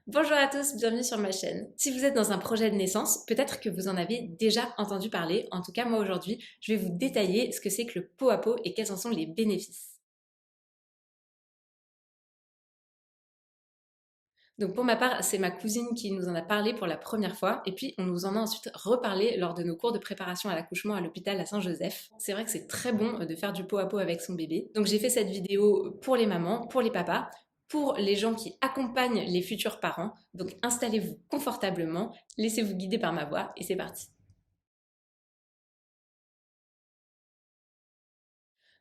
Bonjour à tous, bienvenue sur ma chaîne. Si vous êtes dans un projet de naissance, peut-être que vous en avez déjà entendu parler. En tout cas, moi aujourd'hui, je vais vous détailler ce que c'est que le pot à pot et quels en sont les bénéfices. Donc pour ma part, c'est ma cousine qui nous en a parlé pour la première fois et puis on nous en a ensuite reparlé lors de nos cours de préparation à l'accouchement à l'hôpital à Saint-Joseph. C'est vrai que c'est très bon de faire du pot à pot avec son bébé. Donc j'ai fait cette vidéo pour les mamans, pour les papas, pour les gens qui accompagnent les futurs parents. Donc installez-vous confortablement, laissez-vous guider par ma voix et c'est parti.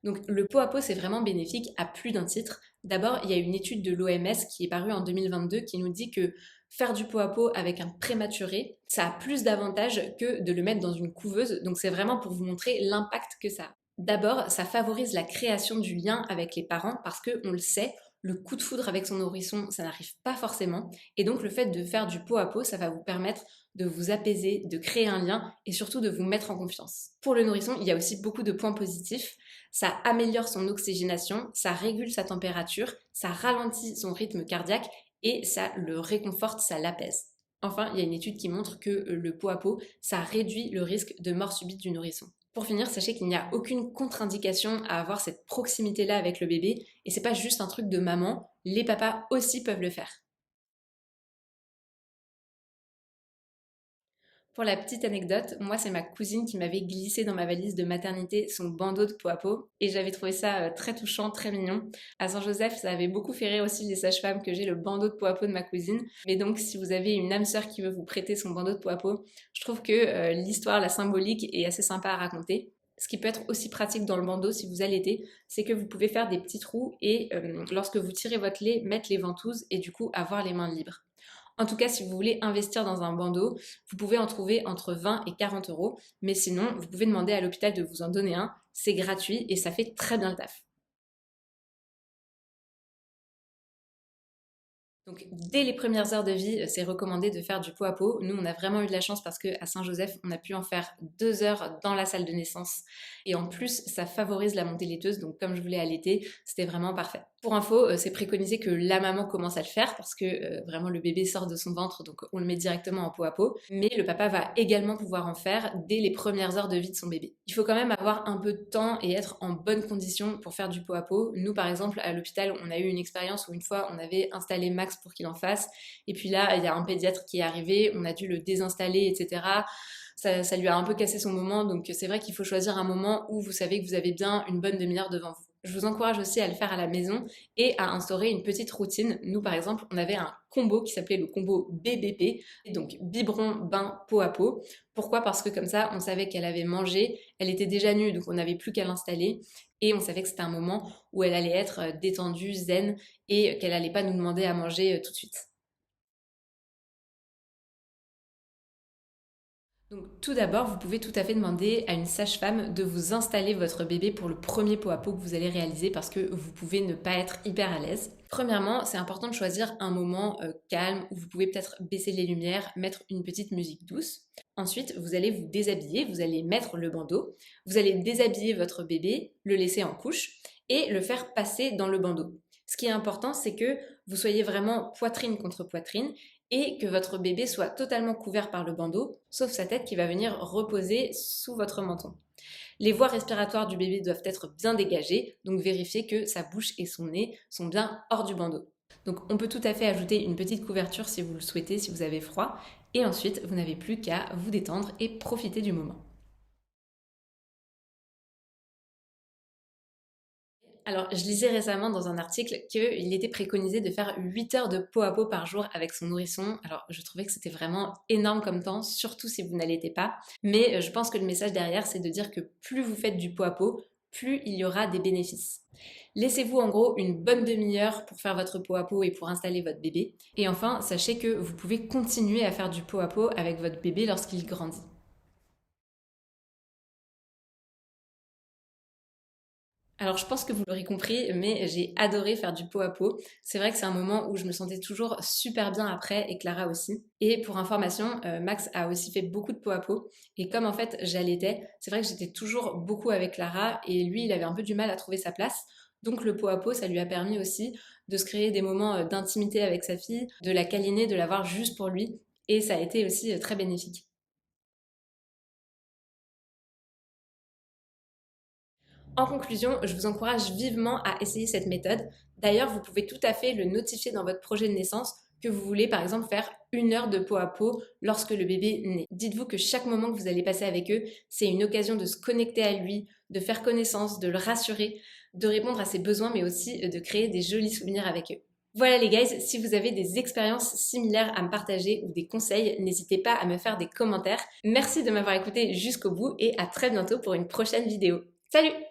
Donc le pot à pot, c'est vraiment bénéfique à plus d'un titre. D'abord, il y a une étude de l'OMS qui est parue en 2022 qui nous dit que faire du pot à pot avec un prématuré, ça a plus d'avantages que de le mettre dans une couveuse. Donc c'est vraiment pour vous montrer l'impact que ça a. D'abord, ça favorise la création du lien avec les parents parce que on le sait, le coup de foudre avec son nourrisson, ça n'arrive pas forcément. Et donc le fait de faire du pot à pot, ça va vous permettre de vous apaiser, de créer un lien et surtout de vous mettre en confiance. Pour le nourrisson, il y a aussi beaucoup de points positifs. Ça améliore son oxygénation, ça régule sa température, ça ralentit son rythme cardiaque et ça le réconforte, ça l'apaise. Enfin, il y a une étude qui montre que le pot à pot, ça réduit le risque de mort subite du nourrisson. Pour finir, sachez qu'il n'y a aucune contre-indication à avoir cette proximité-là avec le bébé et c'est pas juste un truc de maman, les papas aussi peuvent le faire. Pour la petite anecdote, moi c'est ma cousine qui m'avait glissé dans ma valise de maternité son bandeau de pot à pot et j'avais trouvé ça très touchant, très mignon. À Saint-Joseph, ça avait beaucoup fait rire aussi les sages-femmes que j'ai le bandeau de pot à pot de ma cousine. Mais donc si vous avez une âme sœur qui veut vous prêter son bandeau de pot à pot, je trouve que l'histoire, la symbolique est assez sympa à raconter. Ce qui peut être aussi pratique dans le bandeau si vous allaitez, c'est que vous pouvez faire des petits trous et lorsque vous tirez votre lait, mettre les ventouses et du coup avoir les mains libres. En tout cas, si vous voulez investir dans un bandeau, vous pouvez en trouver entre 20 et 40 euros. Mais sinon, vous pouvez demander à l'hôpital de vous en donner un. C'est gratuit et ça fait très bien le taf. Donc, dès les premières heures de vie, c'est recommandé de faire du pot à pot. Nous, on a vraiment eu de la chance parce qu'à Saint-Joseph, on a pu en faire 2 heures dans la salle de naissance. Et en plus, ça favorise la montée laiteuse. Donc, comme je voulais allaiter, c'était vraiment parfait. Pour info, c'est préconisé que la maman commence à le faire parce que vraiment le bébé sort de son ventre, donc on le met directement en pot à pot. Mais le papa va également pouvoir en faire dès les premières heures de vie de son bébé. Il faut quand même avoir un peu de temps et être en bonne condition pour faire du pot à pot. Nous, par exemple, à l'hôpital, on a eu une expérience où une fois, on avait installé Max pour qu'il en fasse. Et puis là, il y a un pédiatre qui est arrivé, on a dû le désinstaller, etc. Ça lui a un peu cassé son moment, donc c'est vrai qu'il faut choisir un moment où vous savez que vous avez bien une bonne demi-heure devant vous. Je vous encourage aussi à le faire à la maison et à instaurer une petite routine. Nous, par exemple, on avait un combo qui s'appelait le combo BBP, donc biberon, bain, pot à pot. Pourquoi? Parce que comme ça, on savait qu'elle avait mangé, elle était déjà nue, donc on n'avait plus qu'à l'installer. Et on savait que c'était un moment où elle allait être détendue, zen, et qu'elle allait pas nous demander à manger tout de suite. Donc tout d'abord, vous pouvez tout à fait demander à une sage-femme de vous installer votre bébé pour le premier pot à pot que vous allez réaliser parce que vous pouvez ne pas être hyper à l'aise. Premièrement, c'est important de choisir un moment calme où vous pouvez peut-être baisser les lumières, mettre une petite musique douce. Ensuite, vous allez vous déshabiller, vous allez mettre le bandeau, vous allez déshabiller votre bébé, le laisser en couche et le faire passer dans le bandeau. Ce qui est important, c'est que vous soyez vraiment poitrine contre poitrine et que votre bébé soit totalement couvert par le bandeau, sauf sa tête qui va venir reposer sous votre menton. Les voies respiratoires du bébé doivent être bien dégagées, donc vérifiez que sa bouche et son nez sont bien hors du bandeau. Donc on peut tout à fait ajouter une petite couverture si vous le souhaitez, si vous avez froid, et ensuite vous n'avez plus qu'à vous détendre et profiter du moment. Alors, je lisais récemment dans un article qu'il était préconisé de faire 8 heures de pot à pot par jour avec son nourrisson. Alors, je trouvais que c'était vraiment énorme comme temps, surtout si vous n'allaitez pas. Mais je pense que le message derrière, c'est de dire que plus vous faites du pot à pot, plus il y aura des bénéfices. Laissez-vous en gros une bonne demi-heure pour faire votre pot à pot et pour installer votre bébé. Et enfin, sachez que vous pouvez continuer à faire du pot à pot avec votre bébé lorsqu'il grandit. Alors je pense que vous l'aurez compris, mais j'ai adoré faire du pot à pot. C'est vrai que c'est un moment où je me sentais toujours super bien après et Clara aussi. Et pour information, Max a aussi fait beaucoup de pot à pot. Et comme en fait j'allaitais, c'est vrai que j'étais toujours beaucoup avec Clara et lui il avait un peu du mal à trouver sa place. Donc le pot à pot, ça lui a permis aussi de se créer des moments d'intimité avec sa fille, de la câliner, de la voir juste pour lui. Et ça a été aussi très bénéfique. En conclusion, je vous encourage vivement à essayer cette méthode. D'ailleurs, vous pouvez tout à fait le notifier dans votre projet de naissance que vous voulez par exemple faire 1 heure de peau à peau lorsque le bébé naît. Dites-vous que chaque moment que vous allez passer avec eux, c'est une occasion de se connecter à lui, de faire connaissance, de le rassurer, de répondre à ses besoins, mais aussi de créer des jolis souvenirs avec eux. Voilà les guys, si vous avez des expériences similaires à me partager ou des conseils, n'hésitez pas à me faire des commentaires. Merci de m'avoir écouté jusqu'au bout et à très bientôt pour une prochaine vidéo. Salut!